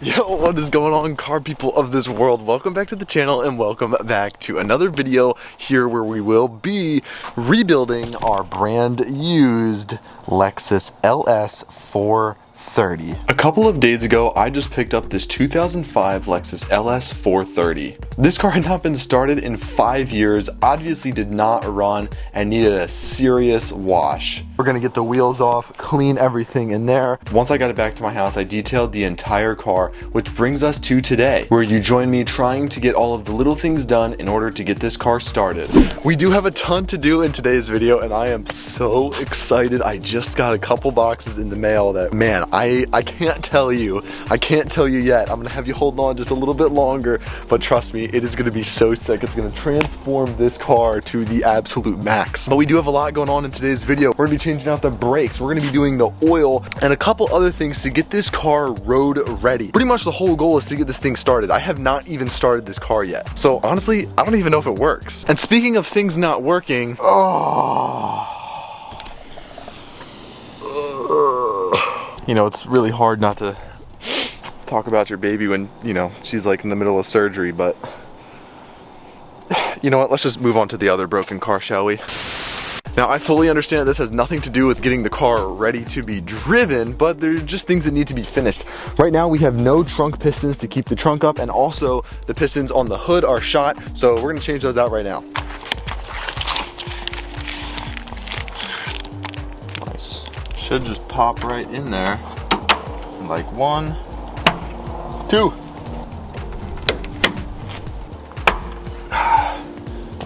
Yo, what is going on, car people of this world? Welcome back to the channel and welcome back to another video here where we will be rebuilding our brand used Lexus LS 430. A couple of days ago, I just picked up this 2005 Lexus LS 430. This car had not been started in 5 years, obviously did not run, and needed a serious wash. We're gonna get the wheels off, clean everything in there. Once I got it back to my house, I detailed the entire car, which brings us to today, where you join me trying to get all of the little things done in order to get this car started. We do have a ton to do in today's video, and I am so excited. I just got a couple boxes in the mail that, man, I can't tell you. I can't tell you yet. I'm gonna have you hold on just a little bit longer, but trust me, it is gonna be so sick. It's gonna transform this car to the absolute max. But we do have a lot going on in today's video. We're gonna be changing out the brakes. We're gonna be doing the oil and a couple other things to get this car road ready. Pretty much the whole goal is to get this thing started. I have not even started this car yet. So honestly, I don't even know if it works. And speaking of things not working, you know, it's really hard not to talk about your baby when, you know, she's like in the middle of surgery, but you know what, let's just move on to the other broken car, shall we? Now, I fully understand this has nothing to do with getting the car ready to be driven, but there are just things that need to be finished. Right now, we have no trunk pistons to keep the trunk up, and also the pistons on the hood are shot, so we're gonna change those out right now. Nice. Should just pop right in there. Like 1, 2.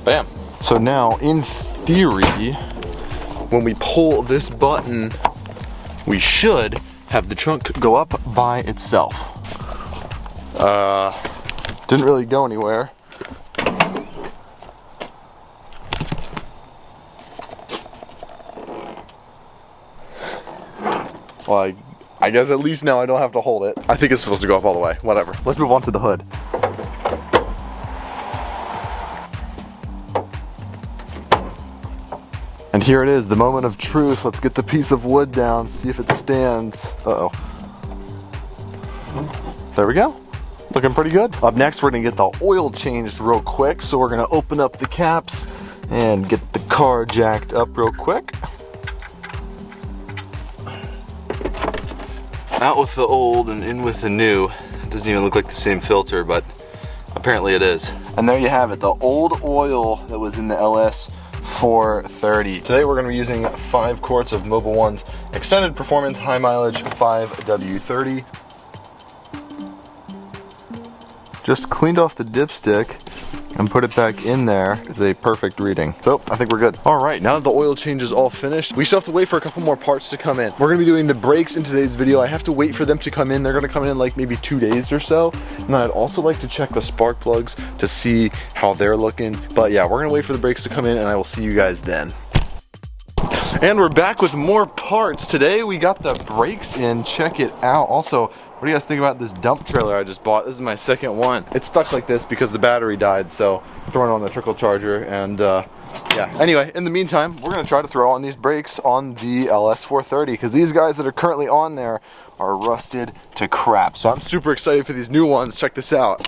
Bam. So now, in theory, when we pull this button, we should have the trunk go up by itself. Didn't really go anywhere. Well, I guess at least now I don't have to hold it. I think it's supposed to go up all the way. Whatever. Let's move on to the hood. And here it is, the moment of truth. Let's get the piece of wood down, see if it stands. Uh-oh. There we go. Looking pretty good. Up next, we're gonna get the oil changed real quick. So we're gonna open up the caps and get the car jacked up real quick. Out with the old and in with the new. It doesn't even look like the same filter, but apparently it is. And there you have it, the old oil that was in the LS 430. Today we're going to be using 5 quarts of Mobil 1's Extended Performance High Mileage 5W30. Just cleaned off the dipstick and put it back in there. It's a perfect reading. So I think we're good. All right, now that the oil change is all finished, we still have to wait for a couple more parts to come in. We're gonna be doing the brakes in today's video. I have to wait for them to come in. They're gonna come in like maybe 2 days or so. And I'd also like to check the spark plugs to see how they're looking. But yeah, we're gonna wait for the brakes to come in and I will see you guys then. And we're back with more parts. Today we got the brakes in, check it out. Also, what do you guys think about this dump trailer I just bought? This is my second one. It's stuck like this because the battery died, so throwing on the trickle charger and yeah. Anyway, in the meantime, we're gonna try to throw on these brakes on the LS 430 because these guys that are currently on there are rusted to crap. So I'm super excited for these new ones. Check this out.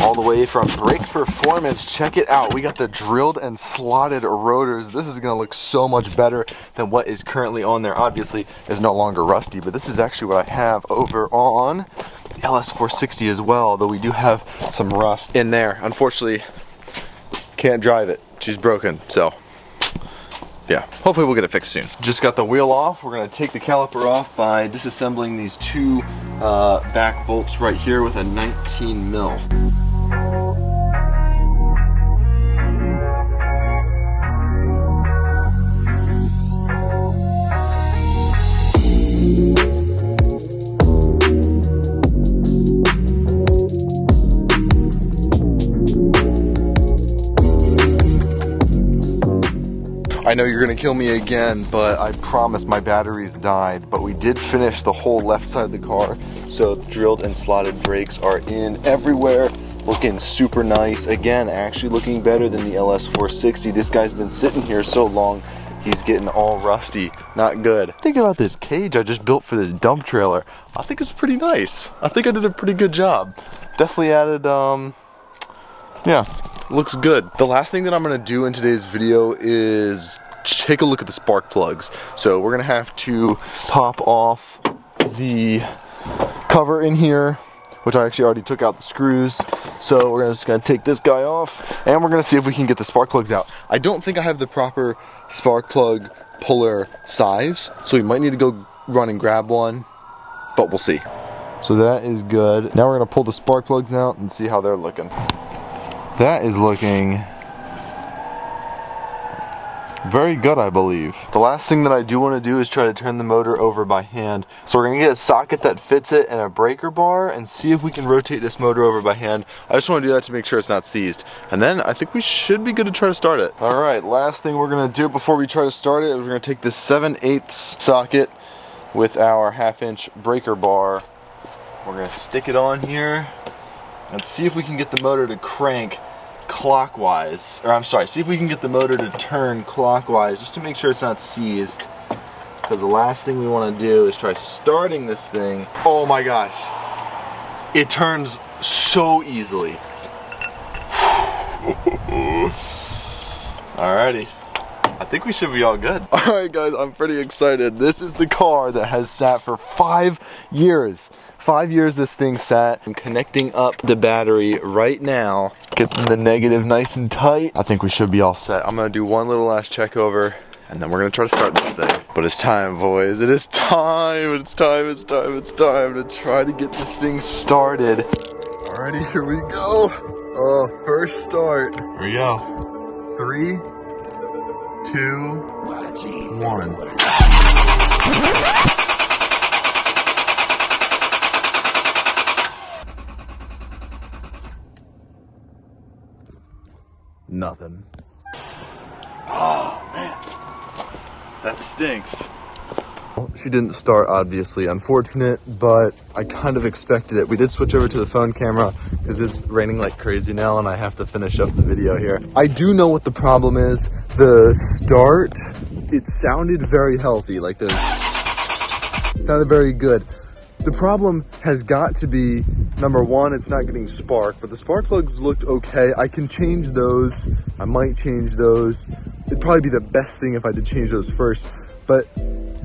All the way from Brake Performance, check it out. We got the drilled and slotted rotors. This is gonna look so much better than what is currently on there. Obviously, it's no longer rusty, but this is actually what I have over on the LS 460 as well, though we do have some rust in there. Unfortunately, can't drive it. She's broken, so yeah, hopefully we'll get it fixed soon. Just got the wheel off. We're gonna take the caliper off by disassembling these 2 back bolts right here with a 19 mil. I know you're gonna kill me again, but I promise my batteries died. But we did finish the whole left side of the car. So drilled and slotted brakes are in everywhere. Looking super nice. Again, actually looking better than the LS 460. This guy's been sitting here so long he's getting all rusty. Not good. Think about this cage I just built for this dump trailer. I think it's pretty nice. I think I did a pretty good job. Definitely added, yeah, looks good. The last thing that I'm gonna do in today's video is take a look at the spark plugs. So we're gonna have to pop off the cover in here, which I actually already took out the screws. So we're just gonna take this guy off and we're gonna see if we can get the spark plugs out. I don't think I have the proper spark plug puller size, so we might need to go run and grab one, but we'll see. So that is good. Now we're gonna pull the spark plugs out and see how they're looking. That is looking very good, I believe. The last thing that I do want to do is try to turn the motor over by hand. So we're going to get a socket that fits it and a breaker bar and see if we can rotate this motor over by hand. I just want to do that to make sure it's not seized. And then I think we should be good to try to start it. All right, last thing we're going to do before we try to start it is we're going to take this 7/8 socket with our 1/2-inch breaker bar. We're going to stick it on here and see if we can get the motor to crank clockwise, or I'm sorry, see if we can get the motor to turn clockwise just to make sure it's not seized, because the last thing we want to do is try starting this thing. Oh my gosh, it turns so easily. Alrighty, I think we should be all good. Alright guys, I'm pretty excited. This is the car that has sat for 5 years. 5 years this thing sat. I'm connecting up the battery right now, getting the negative nice and tight. I think we should be all set. I'm gonna do one little last check over and then we're gonna try to start this thing. But it's time, boys. It is time. It's time to try to get this thing started. Alrighty, here we go. Oh, first start. Here we go. 3, 2, 1. Nothing. Oh man, that stinks. She didn't start, obviously. Unfortunate, but I kind of expected it. We did switch over to the phone camera because it's raining like crazy now and I have to finish up the video here. I do know what the problem is. The start, it sounded very healthy, like it sounded very good. The problem has got to be, number one, it's not getting spark, but the spark plugs looked okay. I can change those. I might change those. It'd probably be the best thing if I did change those first, but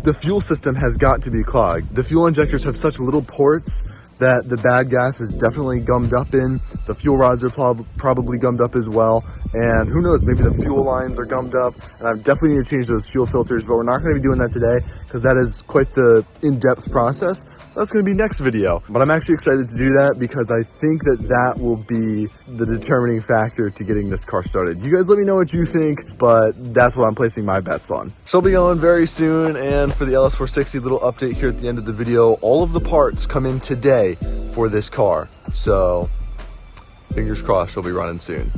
the fuel system has got to be clogged. The fuel injectors have such little ports that the bad gas is definitely gummed up in. The fuel rods are probably gummed up as well. And who knows, maybe the fuel lines are gummed up. And I definitely need to change those fuel filters, but we're not gonna be doing that today because that is quite the in-depth process. So that's gonna be next video. But I'm actually excited to do that because I think that that will be the determining factor to getting this car started. You guys let me know what you think, but that's what I'm placing my bets on. She'll be going very soon. And for the LS460, little update here at the end of the video, all of the parts come in today for this car. So fingers crossed she'll be running soon.